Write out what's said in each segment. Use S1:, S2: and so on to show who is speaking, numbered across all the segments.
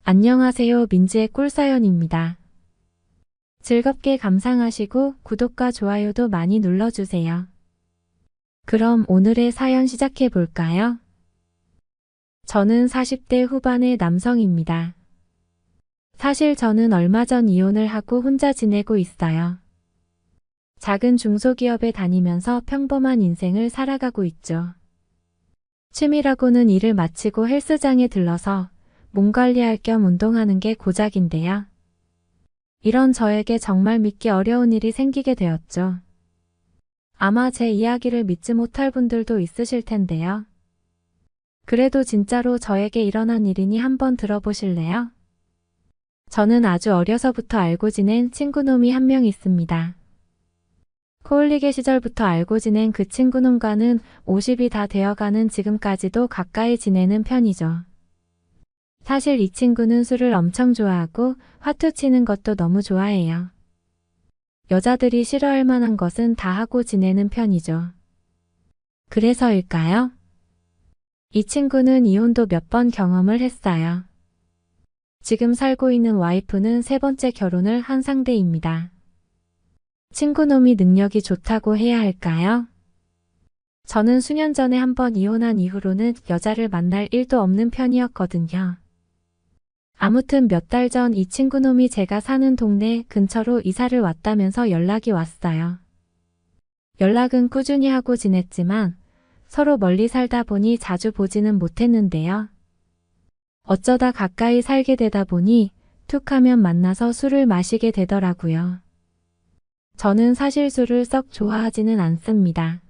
S1: 안녕하세요. 민지의 꿀사연입니다. 즐겁게 감상하시고 구독과 좋아요도 많이 눌러주세요. 그럼 오늘의 사연 시작해 볼까요? 저는 40대 후반의 남성입니다. 사실 저는 얼마 전 이혼을 하고 혼자 지내고 있어요. 작은 중소기업에 다니면서 평범한 인생을 살아가고 있죠. 취미라고는 일을 마치고 헬스장에 들러서 몸 관리할 겸 운동하는 게 고작인데요. 이런 저에게 정말 믿기 어려운 일이 생기게 되었죠. 아마 제 이야기를 믿지 못할 분들도 있으실 텐데요. 그래도 진짜로 저에게 일어난 일이니 한번 들어보실래요? 저는 아주 어려서부터 알고 지낸 친구놈이 한 명 있습니다. 코올리게 시절부터 알고 지낸 그 친구놈과는 50이 다 되어가는 지금까지도 가까이 지내는 편이죠. 사실 이 친구는 술을 엄청 좋아하고 화투 치는 것도 너무 좋아해요. 여자들이 싫어할 만한 것은 다 하고 지내는 편이죠. 그래서일까요? 이 친구는 이혼도 몇 번 경험을 했어요. 지금 살고 있는 와이프는 세 번째 결혼을 한 상대입니다. 친구놈이 능력이 좋다고 해야 할까요? 저는 수년 전에 한번 이혼한 이후로는 여자를 만날 일도 없는 편이었거든요. 아무튼 몇 달 전 이 친구놈이 제가 사는 동네 근처로 이사를 왔다면서 연락이 왔어요. 연락은 꾸준히 하고 지냈지만 서로 멀리 살다 보니 자주 보지는 못했는데요. 어쩌다 가까이 살게 되다 보니 툭 하면 만나서 술을 마시게 되더라고요. 저는 사실 술을 썩 좋아하지는 않습니다.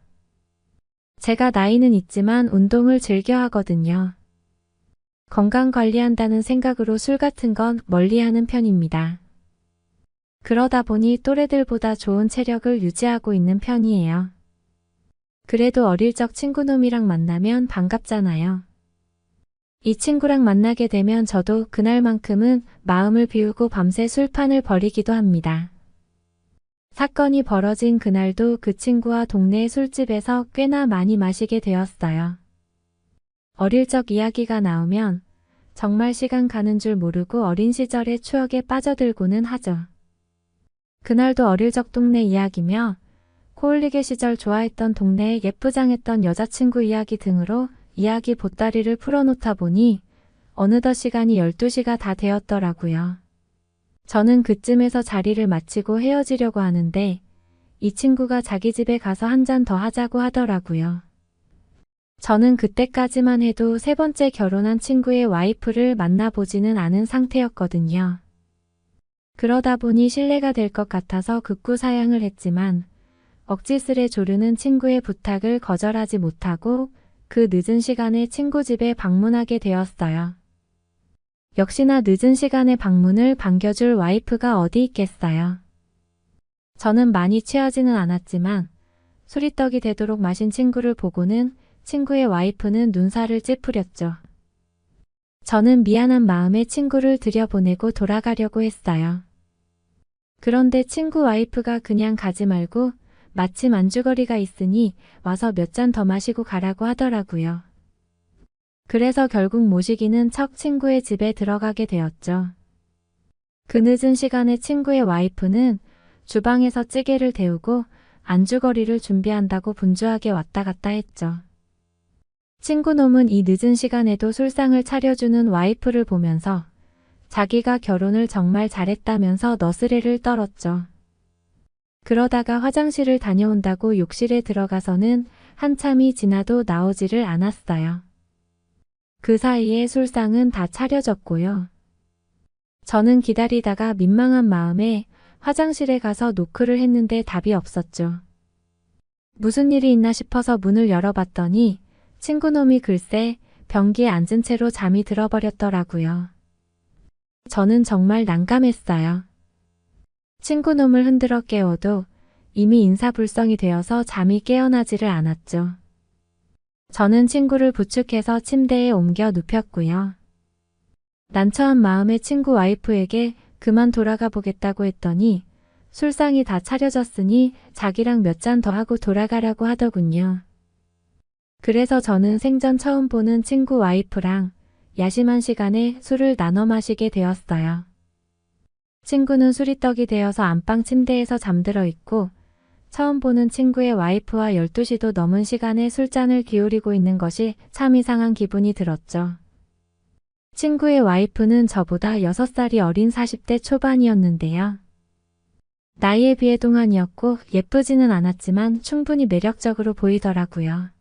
S1: 제가 나이는 있지만 운동을 즐겨 하거든요. 건강 관리한다는 생각으로 술 같은 건 멀리하는 편입니다. 그러다 보니 또래들보다 좋은 체력을 유지하고 있는 편이에요. 그래도 어릴 적 친구놈이랑 만나면 반갑잖아요. 이 친구랑 만나게 되면 저도 그날만큼은 마음을 비우고 밤새 술판을 벌이기도 합니다. 사건이 벌어진 그날도 그 친구와 동네 술집에서 꽤나 많이 마시게 되었어요. 어릴 적 이야기가 나오면 정말 시간 가는 줄 모르고 어린 시절의 추억에 빠져들고는 하죠. 그날도 어릴 적 동네 이야기며 코올리게 시절 좋아했던 동네에 예쁘장했던 여자친구 이야기 등으로 이야기 보따리를 풀어놓다 보니 어느덧 시간이 12시가 다 되었더라고요. 저는 그쯤에서 자리를 마치고 헤어지려고 하는데 이 친구가 자기 집에 가서 한 잔 더 하자고 하더라고요. 저는 그때까지만 해도 세 번째 결혼한 친구의 와이프를 만나보지는 않은 상태였거든요. 그러다 보니 실례가 될 것 같아서 극구 사양을 했지만 억지스레 조르는 친구의 부탁을 거절하지 못하고 그 늦은 시간에 친구 집에 방문하게 되었어요. 역시나 늦은 시간에 방문을 반겨줄 와이프가 어디 있겠어요. 저는 많이 취하지는 않았지만 술이 떡이 되도록 마신 친구를 보고는 친구의 와이프는 눈살을 찌푸렸죠. 저는 미안한 마음에 친구를 들여보내고 돌아가려고 했어요. 그런데 친구 와이프가 그냥 가지 말고 마침 안주거리가 있으니 와서 몇 잔 더 마시고 가라고 하더라고요. 그래서 결국 모시기는 척 친구의 집에 들어가게 되었죠. 그 늦은 시간에 친구의 와이프는 주방에서 찌개를 데우고 안주거리를 준비한다고 분주하게 왔다 갔다 했죠. 친구놈은 이 늦은 시간에도 술상을 차려주는 와이프를 보면서 자기가 결혼을 정말 잘했다면서 너스레를 떨었죠. 그러다가 화장실을 다녀온다고 욕실에 들어가서는 한참이 지나도 나오지를 않았어요. 그 사이에 술상은 다 차려졌고요. 저는 기다리다가 민망한 마음에 화장실에 가서 노크를 했는데 답이 없었죠. 무슨 일이 있나 싶어서 문을 열어봤더니 친구놈이 글쎄 변기에 앉은 채로 잠이 들어버렸더라고요. 저는 정말 난감했어요. 친구놈을 흔들어 깨워도 이미 인사불성이 되어서 잠이 깨어나지를 않았죠. 저는 친구를 부축해서 침대에 옮겨 눕혔고요. 난처한 마음에 친구 와이프에게 그만 돌아가 보겠다고 했더니 술상이 다 차려졌으니 자기랑 몇 잔 더 하고 돌아가라고 하더군요. 그래서 저는 생전 처음 보는 친구 와이프랑 야심한 시간에 술을 나눠 마시게 되었어요. 친구는 술이 떡이 되어서 안방 침대에서 잠들어 있고 처음 보는 친구의 와이프와 12시도 넘은 시간에 술잔을 기울이고 있는 것이 참 이상한 기분이 들었죠. 친구의 와이프는 저보다 6살이 어린 40대 초반이었는데요. 나이에 비해 동안이었고 예쁘지는 않았지만 충분히 매력적으로 보이더라고요.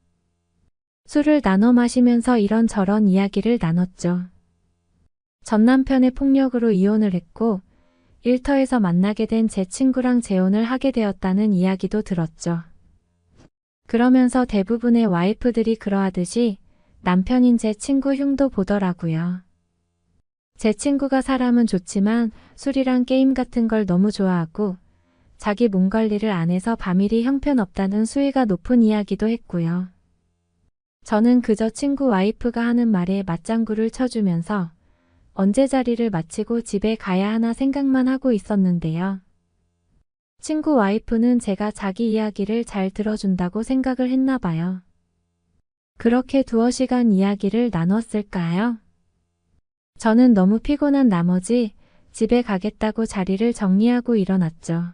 S1: 술을 나눠 마시면서 이런저런 이야기를 나눴죠. 전 남편의 폭력으로 이혼을 했고 일터에서 만나게 된 제 친구랑 재혼을 하게 되었다는 이야기도 들었죠. 그러면서 대부분의 와이프들이 그러하듯이 남편인 제 친구 흉도 보더라고요. 제 친구가 사람은 좋지만 술이랑 게임 같은 걸 너무 좋아하고 자기 몸 관리를 안 해서 밤일이 형편없다는 수위가 높은 이야기도 했고요. 저는 그저 친구 와이프가 하는 말에 맞장구를 쳐주면서 언제 자리를 마치고 집에 가야 하나 생각만 하고 있었는데요. 친구 와이프는 제가 자기 이야기를 잘 들어준다고 생각을 했나 봐요. 그렇게 두어 시간 이야기를 나눴을까요? 저는 너무 피곤한 나머지 집에 가겠다고 자리를 정리하고 일어났죠.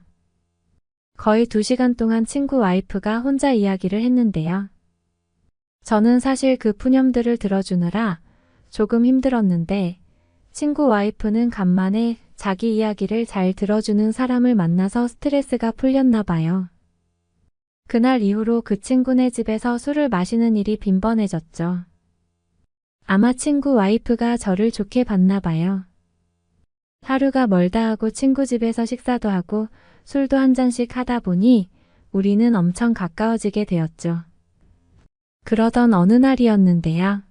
S1: 거의 2시간 동안 친구 와이프가 혼자 이야기를 했는데요. 저는 사실 그 푸념들을 들어주느라 조금 힘들었는데 친구 와이프는 간만에 자기 이야기를 잘 들어주는 사람을 만나서 스트레스가 풀렸나 봐요. 그날 이후로 그 친구네 집에서 술을 마시는 일이 빈번해졌죠. 아마 친구 와이프가 저를 좋게 봤나 봐요. 하루가 멀다 하고 친구 집에서 식사도 하고 술도 한 잔씩 하다 보니 우리는 엄청 가까워지게 되었죠. 그러던 어느 날이었는데요.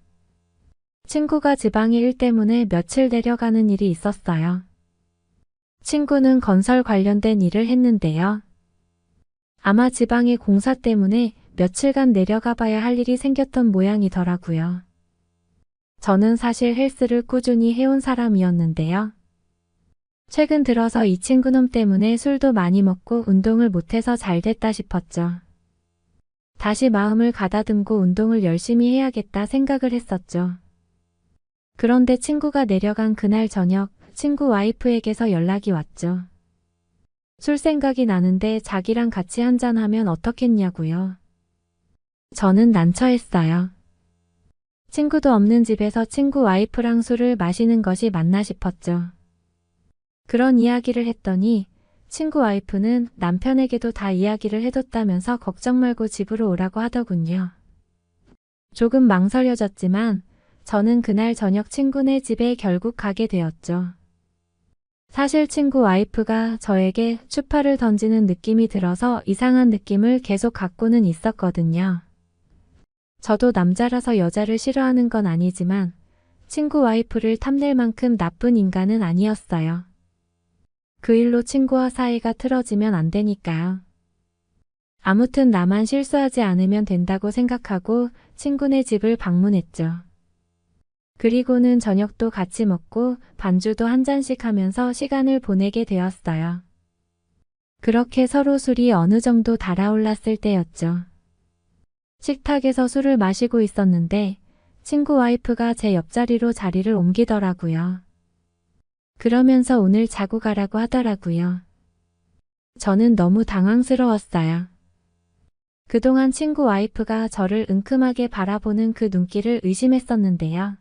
S1: 친구가 지방의 일 때문에 며칠 내려가는 일이 있었어요. 친구는 건설 관련된 일을 했는데요. 아마 지방의 공사 때문에 며칠간 내려가 봐야 할 일이 생겼던 모양이더라고요. 저는 사실 헬스를 꾸준히 해온 사람이었는데요. 최근 들어서 이 친구놈 때문에 술도 많이 먹고 운동을 못해서 잘 됐다 싶었죠. 다시 마음을 가다듬고 운동을 열심히 해야겠다 생각을 했었죠. 그런데 친구가 내려간 그날 저녁 친구 와이프에게서 연락이 왔죠. 술 생각이 나는데 자기랑 같이 한잔하면 어떻겠냐고요. 저는 난처했어요. 친구도 없는 집에서 친구 와이프랑 술을 마시는 것이 맞나 싶었죠. 그런 이야기를 했더니 친구 와이프는 남편에게도 다 이야기를 해뒀다면서 걱정 말고 집으로 오라고 하더군요. 조금 망설여졌지만 저는 그날 저녁 친구네 집에 결국 가게 되었죠. 사실 친구 와이프가 저에게 추파를 던지는 느낌이 들어서 이상한 느낌을 계속 갖고는 있었거든요. 저도 남자라서 여자를 싫어하는 건 아니지만 친구 와이프를 탐낼 만큼 나쁜 인간은 아니었어요. 그 일로 친구와 사이가 틀어지면 안 되니까요. 아무튼 나만 실수하지 않으면 된다고 생각하고 친구네 집을 방문했죠. 그리고는 저녁도 같이 먹고 반주도 한 잔씩 하면서 시간을 보내게 되었어요. 그렇게 서로 술이 어느 정도 달아올랐을 때였죠. 식탁에서 술을 마시고 있었는데 친구 와이프가 제 옆자리로 자리를 옮기더라고요. 그러면서 오늘 자고 가라고 하더라고요. 저는 너무 당황스러웠어요. 그동안 친구 와이프가 저를 은큼하게 바라보는 그 눈길을 의심했었는데요.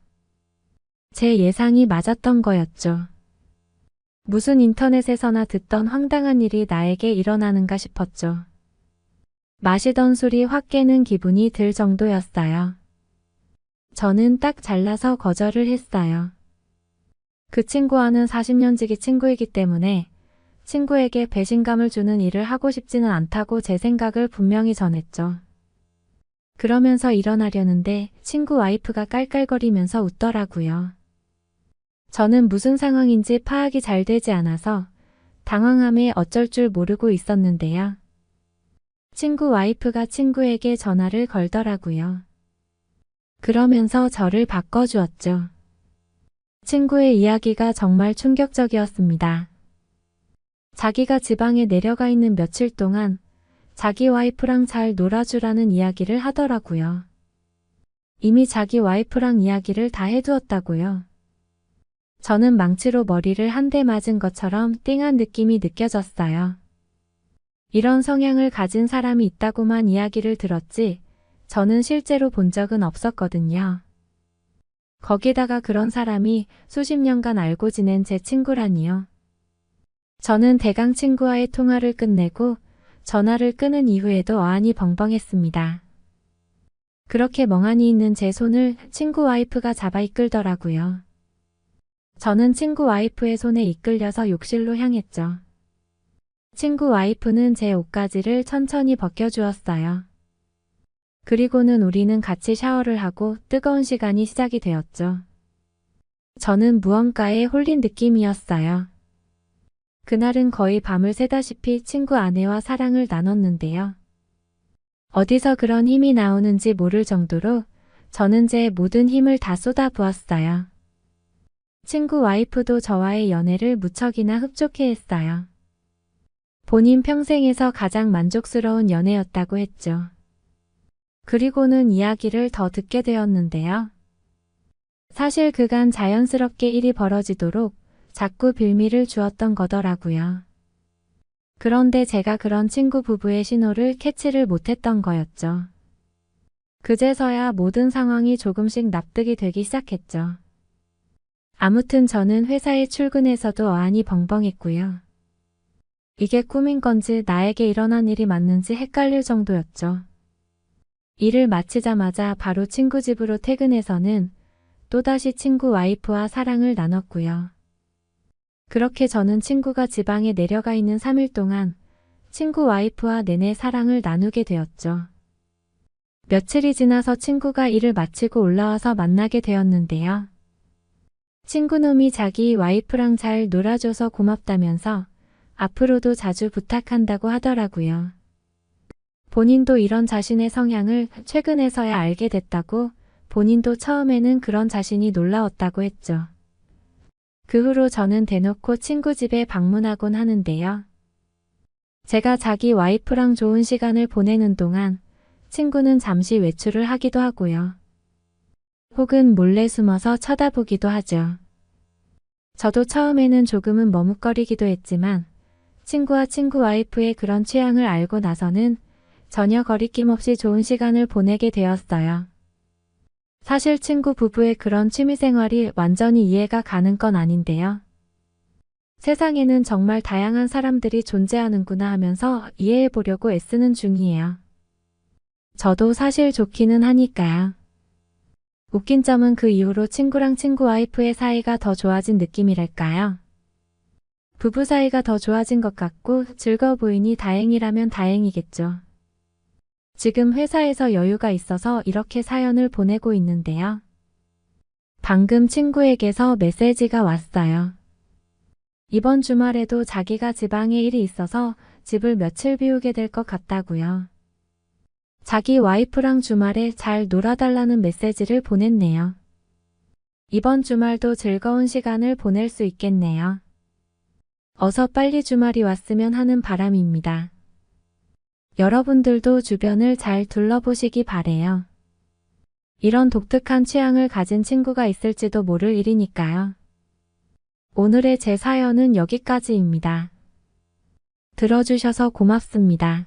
S1: 제 예상이 맞았던 거였죠. 무슨 인터넷에서나 듣던 황당한 일이 나에게 일어나는가 싶었죠. 마시던 술이 확 깨는 기분이 들 정도였어요. 저는 딱 잘라서 거절을 했어요. 그 친구와는 40년 지기 친구이기 때문에 친구에게 배신감을 주는 일을 하고 싶지는 않다고 제 생각을 분명히 전했죠. 그러면서 일어나려는데 친구 와이프가 깔깔거리면서 웃더라고요. 저는 무슨 상황인지 파악이 잘 되지 않아서 당황함에 어쩔 줄 모르고 있었는데요. 친구 와이프가 친구에게 전화를 걸더라고요. 그러면서 저를 바꿔주었죠. 친구의 이야기가 정말 충격적이었습니다. 자기가 지방에 내려가 있는 며칠 동안 자기 와이프랑 잘 놀아주라는 이야기를 하더라고요. 이미 자기 와이프랑 이야기를 다 해두었다고요. 저는 망치로 머리를 한 대 맞은 것처럼 띵한 느낌이 느껴졌어요. 이런 성향을 가진 사람이 있다고만 이야기를 들었지 저는 실제로 본 적은 없었거든요. 거기다가 그런 사람이 수십 년간 알고 지낸 제 친구라니요. 저는 대강 친구와의 통화를 끝내고 전화를 끊은 이후에도 어안이 벙벙했습니다. 그렇게 멍하니 있는 제 손을 친구 와이프가 잡아 이끌더라고요. 저는 친구 와이프의 손에 이끌려서 욕실로 향했죠. 친구 와이프는 제 옷가지를 천천히 벗겨주었어요. 그리고는 우리는 같이 샤워를 하고 뜨거운 시간이 시작이 되었죠. 저는 무언가에 홀린 느낌이었어요. 그날은 거의 밤을 새다시피 친구 아내와 사랑을 나눴는데요. 어디서 그런 힘이 나오는지 모를 정도로 저는 제 모든 힘을 다 쏟아부었어요. 친구 와이프도 저와의 연애를 무척이나 흡족해했어요. 본인 평생에서 가장 만족스러운 연애였다고 했죠. 그리고는 이야기를 더 듣게 되었는데요. 사실 그간 자연스럽게 일이 벌어지도록 자꾸 빌미를 주었던 거더라고요. 그런데 제가 그런 친구 부부의 신호를 캐치를 못했던 거였죠. 그제서야 모든 상황이 조금씩 납득이 되기 시작했죠. 아무튼 저는 회사에 출근해서도 어안이 벙벙했고요. 이게 꿈인 건지 나에게 일어난 일이 맞는지 헷갈릴 정도였죠. 일을 마치자마자 바로 친구 집으로 퇴근해서는 또다시 친구 와이프와 사랑을 나눴고요. 그렇게 저는 친구가 지방에 내려가 있는 3일 동안 친구 와이프와 내내 사랑을 나누게 되었죠. 며칠이 지나서 친구가 일을 마치고 올라와서 만나게 되었는데요. 친구놈이 자기 와이프랑 잘 놀아줘서 고맙다면서 앞으로도 자주 부탁한다고 하더라고요. 본인도 이런 자신의 성향을 최근에서야 알게 됐다고 본인도 처음에는 그런 자신이 놀라웠다고 했죠. 그 후로 저는 대놓고 친구 집에 방문하곤 하는데요. 제가 자기 와이프랑 좋은 시간을 보내는 동안 친구는 잠시 외출을 하기도 하고요. 혹은 몰래 숨어서 쳐다보기도 하죠. 저도 처음에는 조금은 머뭇거리기도 했지만 친구와 친구 와이프의 그런 취향을 알고 나서는 전혀 거리낌 없이 좋은 시간을 보내게 되었어요. 사실 친구 부부의 그런 취미생활이 완전히 이해가 가는 건 아닌데요. 세상에는 정말 다양한 사람들이 존재하는구나 하면서 이해해보려고 애쓰는 중이에요. 저도 사실 좋기는 하니까요. 웃긴 점은 그 이후로 친구랑 친구 와이프의 사이가 더 좋아진 느낌이랄까요. 부부 사이가 더 좋아진 것 같고 즐거워 보이니 다행이라면 다행이겠죠. 지금 회사에서 여유가 있어서 이렇게 사연을 보내고 있는데요. 방금 친구에게서 메시지가 왔어요. 이번 주말에도 자기가 지방에 일이 있어서 집을 며칠 비우게 될 것 같다고요. 자기 와이프랑 주말에 잘 놀아달라는 메시지를 보냈네요. 이번 주말도 즐거운 시간을 보낼 수 있겠네요. 어서 빨리 주말이 왔으면 하는 바람입니다. 여러분들도 주변을 잘 둘러보시기 바래요. 이런 독특한 취향을 가진 친구가 있을지도 모를 일이니까요. 오늘의 제 사연은 여기까지입니다. 들어주셔서 고맙습니다.